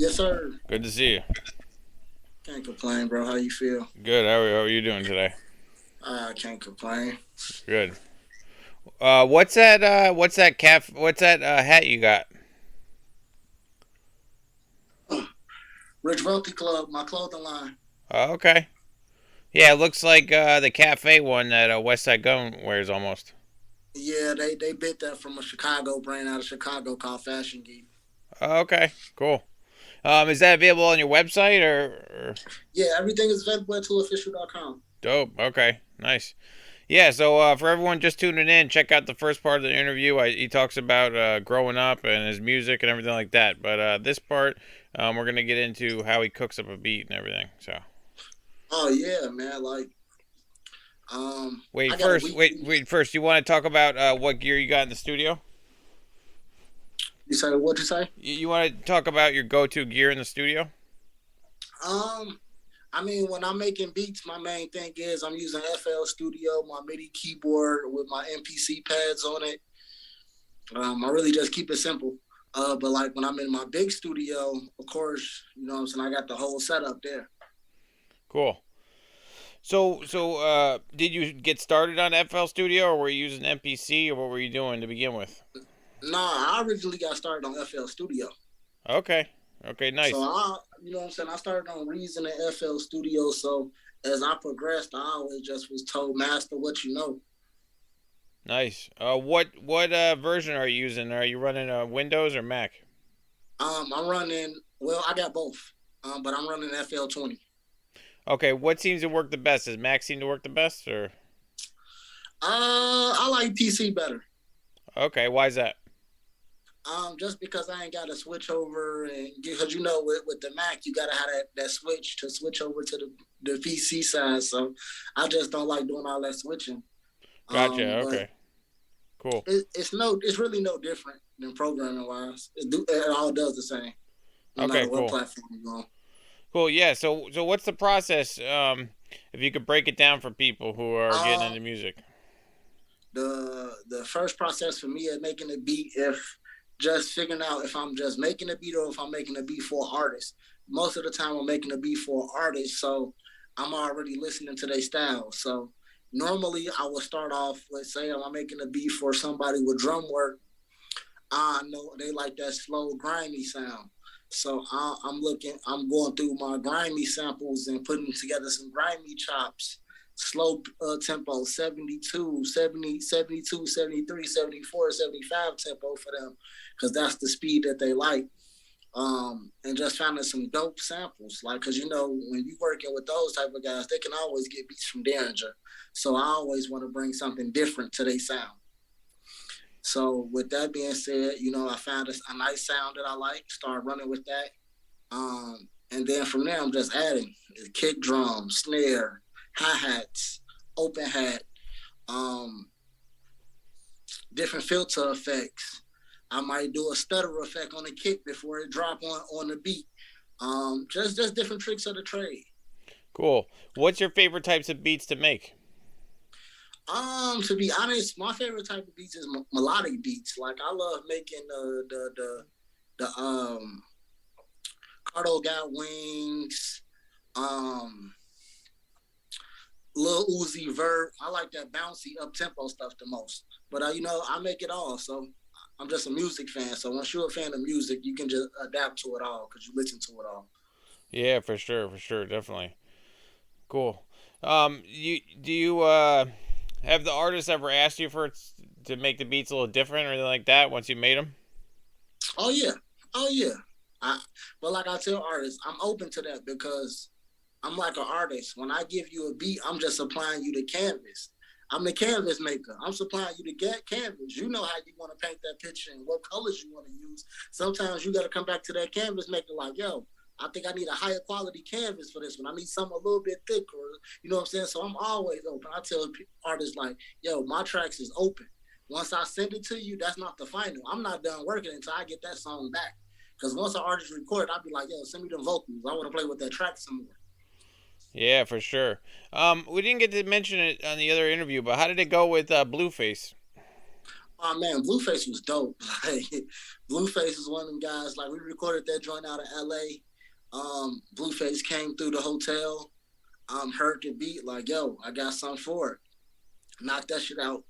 Yes, sir. Good to see you. Can't complain, bro. How you feel? Good. How are you doing today? I can't complain. Good. What's that? What's that hat you got? Rich Wealthy Club, my clothing line. Oh, okay. Yeah, it looks like the cafe one that West Side Gun wears almost. Yeah, they bit that from a Chicago brand out of Chicago called Fashion Geek. Oh, okay. Cool. Is that available on your website or? Yeah, everything is available at 2WOofficial.com. Dope. Okay. Nice. Yeah. So for everyone just tuning in, check out the first part of the interview. He talks about growing up and his music and everything like that. But this part, we're gonna get into how he cooks up a beat and everything. So. Oh yeah, man. I got a weekly. Wait. First, you want to talk about what gear you got in the studio? You say what you say? You want to talk about your go-to gear in the studio? Um, I mean, when I'm making beats, my main thing is I'm using FL Studio, my MIDI keyboard with my MPC pads on it. I really just keep it simple. But like when I'm in my big studio, of course, you know what I'm saying, I got the whole setup there. Cool. Did you get started on FL Studio, or were you using MPC, or what were you doing to begin with? Nah, I originally got started on FL Studio. Okay. Okay. So Nice. you know what I'm saying, I started on Reason and FL Studio. So as I progressed, I always just was told, master what you know. Nice. What version are you using? Are you running Windows or Mac? I'm running. Well, I got both, but I'm running FL 20. Okay. What seems to work the best? Does Mac seem to work the best, or? I like PC better. Okay. Why is that? Just because I ain't got to switch over, and because you know with the Mac you gotta have that switch to switch over to the PC side. So I just don't like doing all that switching. Gotcha. But Okay. Cool. it's really no different than programming wise. It all does the same, no Okay. matter what Cool. platform you're on. Cool. Yeah. So what's the process? If you could break it down for people who are getting Um, into music. the first process for me is making a beat. If just figuring out if I'm just making a beat or if I'm making a beat for an artist. Most of the time, I'm making a beat for an artist, so I'm already listening to their style. So normally, I will start off. Let's say I'm making a beat for somebody with drum work. I know they like that slow, grimy sound. So I'm going through my grimy samples and putting together some grimy chops, slow tempo, 72, 70, 72, 73, 74, 75 tempo for them, because that's the speed that they like. And just finding some dope samples, like, because you know, when you working with those type of guys, they can always get beats from Derringer. So I always want to bring something different to their sound. So with that being said, you know, I found a nice sound that I like, start running with that. And then from there, I'm just adding kick drum, snare, hi-hats, open hat, um, different filter effects. I might do a stutter effect on the kick before it drop on the beat. Just different tricks of the trade. Cool. What's your favorite types of beats to make? To be honest, my favorite type of beats is melodic beats. Like I love making the Cardo got wings. Um, Lil Uzi Vert. I like that bouncy up tempo stuff the most. But you know, I make it all. So I'm just a music fan. So once you're a fan of music, you can just adapt to it all because you listen to it all. Yeah, for sure, definitely. Cool. You do you have the artist ever asked you to make the beats a little different or anything like that once you made them? Oh yeah, oh yeah. I, but like I tell artists, I'm open to that because I'm like an artist. When I give you a beat, I'm just supplying you the canvas. I'm the canvas maker. I'm supplying you the canvas. You know how you want to paint that picture and what colors you want to use. Sometimes you got to come back to that canvas maker like, yo, I think I need a higher quality canvas for this one. I need something a little bit thicker. You know what I'm saying? So I'm always open. I tell artists like, yo, my tracks is open. Once I send it to you, that's not the final. I'm not done working until I get that song back. Because once an artist record, I'll be like, yo, send me the vocals. I want to play with that track some more. Yeah, for sure. We didn't get to mention it on the other interview, but how did it go with Blueface? Oh man, Blueface was dope. Like Blueface is one of them guys. Like we recorded that joint out of LA. Blueface came through the hotel, heard the beat, like, yo, I got something for it. Knocked that shit out,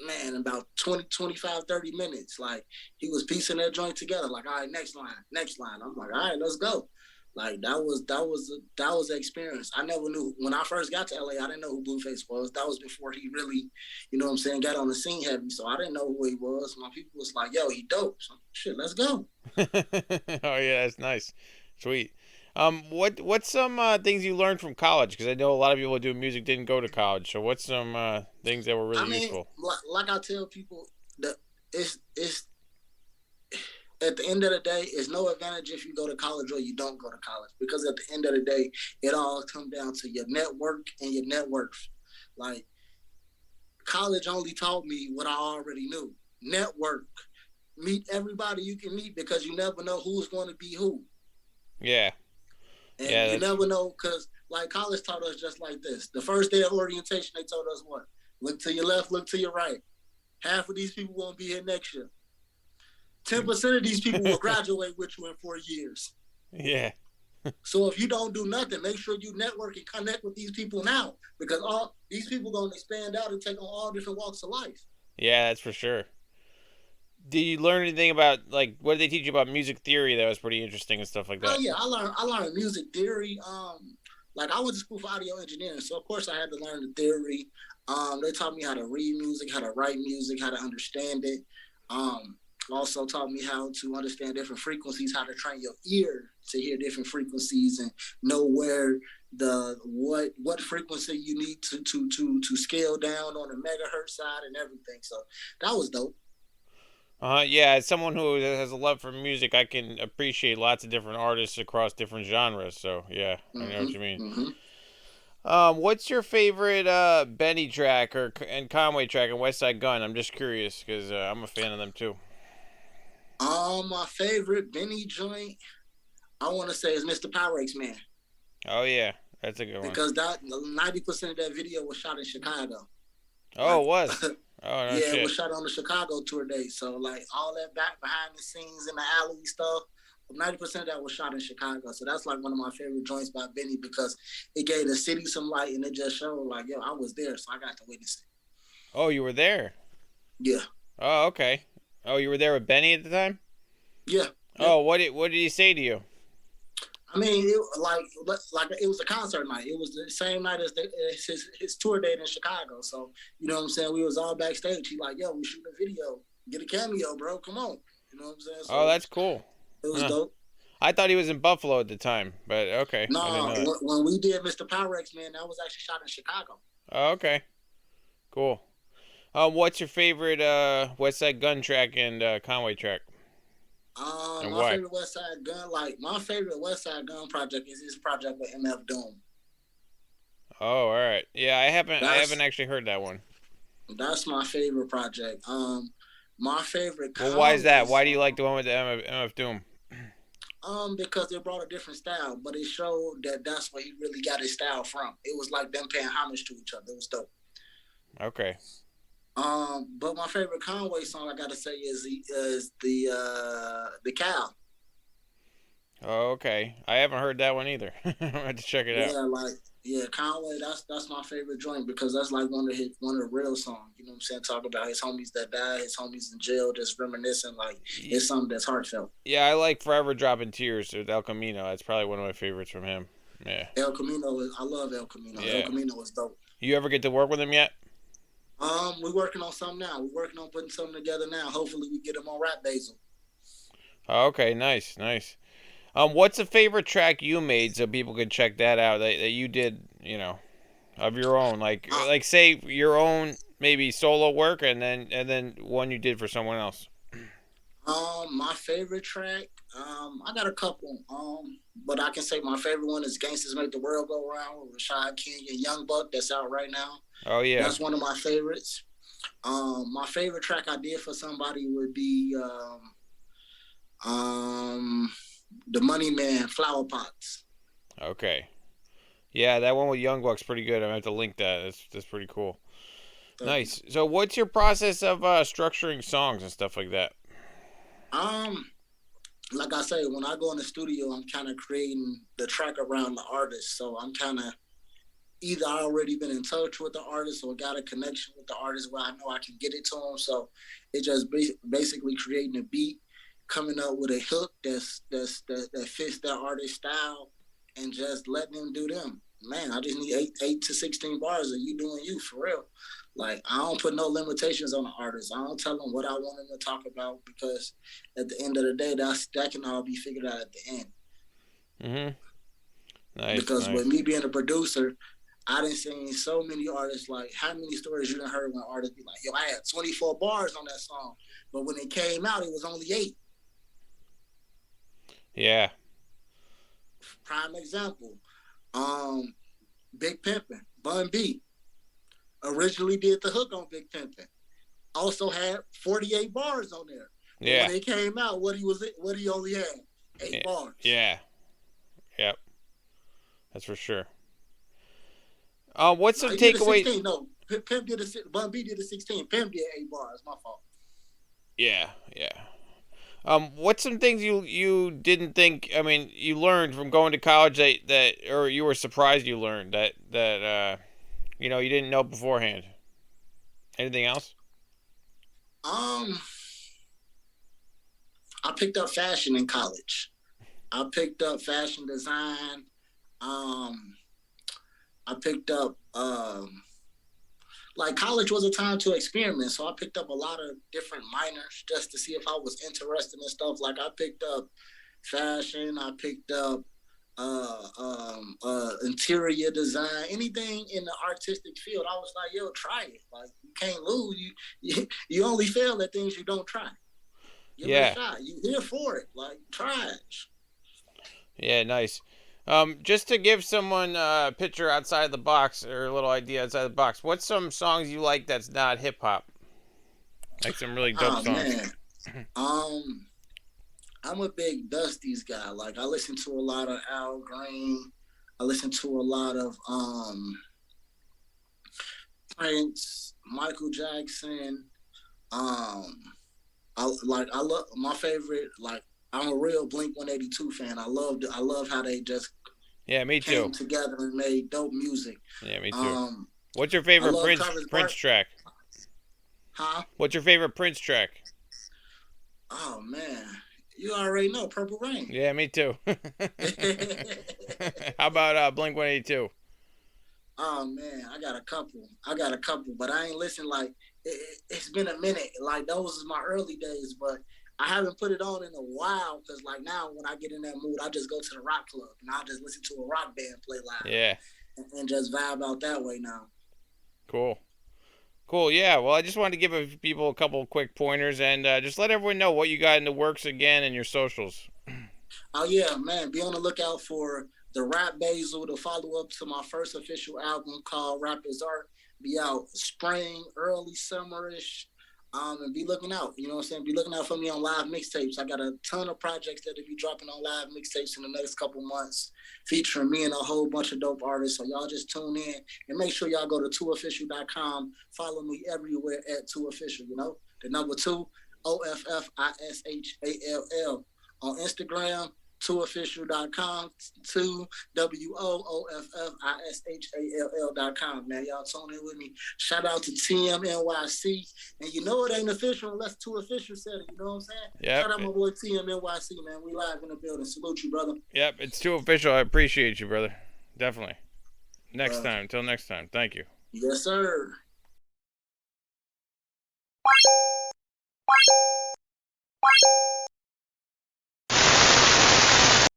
man, in about 20, 25, 30 minutes. Like he was piecing that joint together, like, all right, next line, next line. I'm like, all right, let's go. Like that was the experience. I never knew when I first got to LA. I didn't know who Blueface was. That was before he really, you know what I'm saying, got on the scene heavy. So I didn't know who he was. My people was like, "Yo, he dope." So shit, let's go. Oh yeah, that's nice, sweet. What's some things you learned from college? Because I know a lot of people who do music didn't go to college. So what's some things that were I really mean, useful? like I tell people that it's at the end of the day, it's no advantage if you go to college or you don't go to college, because at the end of the day, it all comes down to your network and your net worth. Like college only taught me what I already knew. Network, meet everybody you can meet, because you never know who's going to be who, Yeah, and yeah, you that's never know because like college taught us just like this. The first day of orientation, they told us what? Look to your left, look to your right. Half of these people won't be here next year. 10% of these people will graduate with you in 4 years. yeah, So if you don't do nothing, make sure you network and connect with these people now, because all these people are going to expand out and take on all different walks of life. yeah, that's for sure. Did you learn anything about like what did they teach you about music theory that was pretty interesting and stuff like Oh that? yeah, I learned music theory. Like I went to school for audio engineering, so of course I had to learn the theory. They taught me how to read music, how to write music, how to understand it. Um, Also taught me how to understand different frequencies, how to train your ear to hear different frequencies and know where the what frequency you need to scale down on the megahertz side and everything. So that was dope. Yeah, as someone who has a love for music, I can appreciate lots of different artists across different genres. So yeah, I know Mm-hmm. what you mean. Mm-hmm. What's your favorite Benny track or and Conway track and West Side Gun? I'm just curious because I'm a fan of them too. My favorite Benny joint, I want to say, is Mr. Pyrex Man, Oh yeah, that's a good one. because that 90% of that video was shot in Chicago. Oh, Like, it was. Oh no yeah, it was shit. shot on the Chicago tour date. So like all that back behind the scenes in the alley stuff, 90% of that was shot in Chicago. So that's like one of my favorite joints by Benny, because it gave the city some light and it just showed like, yo, I was there, so I got to witness it. Oh, you were there. Yeah, Oh, okay. Oh, you were there with Benny at the time. yeah, yeah. Oh, what did he say to you? I mean, like it was a concert night. It was the same night as his tour date in Chicago. So you know what I'm saying. We was all backstage. He like, yo, we shooting a video. Get a cameo, bro. Come on. You know what I'm saying. Oh, So that's cool. it was Huh. dope. I thought he was in Buffalo at the time, but okay, I didn't No, know that. when we did Mr. Pyrex, man, that was actually shot in Chicago. Oh, okay, cool. What's your favorite West Side Gun track and Conway track, and My why? favorite West Side Gun, like my favorite West Side Gun project is his project with MF Doom. Oh, all right. Yeah, I haven't That's actually heard that one. that's my favorite project. My favorite Well, why is Conway that? Why do you like song. the one with the MF Doom? Because they brought a different style, but it showed that that's where he really got his style from. It was like them paying homage to each other. It was dope. Okay. But my favorite Conway song, I gotta say, is the cow. Oh, okay. I haven't heard that one either. I have to check it out. Yeah, like yeah, Conway. That's my favorite joint, because that's like one of the real songs. You know what I'm saying? Talk about his homies that died, his homies in jail, just reminiscing. Like it's something that's heartfelt. Yeah, I like Forever Dropping Tears with El Camino. That's probably one of my favorites from him. Yeah. El Camino is, I love El Camino. El Yeah. Camino is dope. You ever get to work with him yet? We're working on something now. We're working on putting something together now. Hopefully, we get him on Rap Basil. Oh, okay, nice, nice. What's a favorite track you made so people could check that out that you did, of your own, Uh, like say your own maybe solo work and then one you did for someone else. my favorite track. I got a couple. But I can say my favorite one is "Gangsters Make the World Go Round" with Rashad King and Young Buck. That's out right now. Oh yeah. That's one of my favorites. My favorite track I did for somebody would be um, the Money Man Flower Pots. Okay. Yeah, that one with Young Buck's pretty good. I'm gonna have to link that. That's pretty cool. Nice. So, what's your process of structuring songs and stuff like that? Um, like I say, when I go in the studio, I'm kind of creating the track around the artist. So I'm kind of either I already been in touch with the artist or got a connection with the artist where I know I can get it to them. So it just basically creating a beat, coming up with a hook that fits that artist style, and just letting them do them. Man, I just need eight to 16 bars of you doing you for real. Like I don't put no limitations on the artist. I don't tell them what I want them to talk about because at the end of the day, that can all be figured out at the end. Mm-hmm. Nice, Because with nice. me being a producer, I done seen so many artists. Like how many stories you done heard when artists be like, "Yo, I had 24 bars on that song," but when it came out, it was only 8. Yeah. Prime example, um, Big Pimpin', Bun B originally did the hook on Big Pimpin'. Also had 48 bars on there, but when Yeah. it came out, what he only had Yeah. 8 bars. Yeah. Yep. That's for sure. What's No, some he did a takeaway? 16. No, Pimp did a Bun B did a 16. Pimp did 8 bars. My fault. Yeah. Yeah. What's some things you didn't think? I mean, you learned from going to college that or you were surprised you learned that you didn't know beforehand. Anything else? Um, I picked up fashion in college. I picked up fashion design. Um, I picked up like college was a time to experiment, so I picked up a lot of different minors just to see if I was interested in stuff. Like I picked up fashion. I picked up interior design, anything in the artistic field. I was like, yo, try it. Like you can't lose. You only fail at things you don't try. Give it a Yeah. shot. You here for it. Like try it. Yeah. Nice. Just to give someone a picture outside the box or a little idea outside the box. What's some songs you like that's not hip hop? Like some really dope Oh songs. man. Um, I'm a big Dusty's guy. Like I listen to a lot of Al Green. I listen to a lot of Prince, Michael Jackson. Um, I love my favorite. Like I'm a real Blink 182 fan. I love how they just Yeah. Me too. came together and made dope music. Yeah. Me too. Um, What's your I favorite love Prince Travis Prince Barker. track? Huh? What's your favorite Prince track? Oh man, you already know Purple Rain. Yeah, me too. How about Blink 182? Oh man, I got a couple. But I ain't listened like has been a minute. Like those is my early days, but I haven't put it on in a while because like now when I get in that mood, I just go to the rock club and I just listen to a rock band play live Yeah, and just vibe out that way now. cool. Cool, yeah. Well, I just wanted to give people a couple quick pointers and just let everyone know what you got in the works again and your socials. Oh yeah, man, be on the lookout for the Rap Basil, the follow up to my first official album called Rap is Art. Be out spring, early summerish. And be looking out. You know what I'm saying? Be looking out for me on live mixtapes. I got a ton of projects that will be dropping on live mixtapes in the next couple months, featuring me and a whole bunch of dope artists. So y'all just tune in and make sure y'all go to 2official.com. Follow me everywhere at 2official. You know, the number 2 OFFISHALL on Instagram, 2official.com, 2WOOFFISHALL.com. Man, y'all tune in with me. Shout out to TMNYC. And you know it ain't official unless 2Official said it. You know what I'm saying? Yep. Shout out my boy TMNYC, man. We live in the building. Salute you, brother. Yep, it's too official. I appreciate you, brother. Definitely. Next Uh, time. Until next time. Thank you. yes, sir.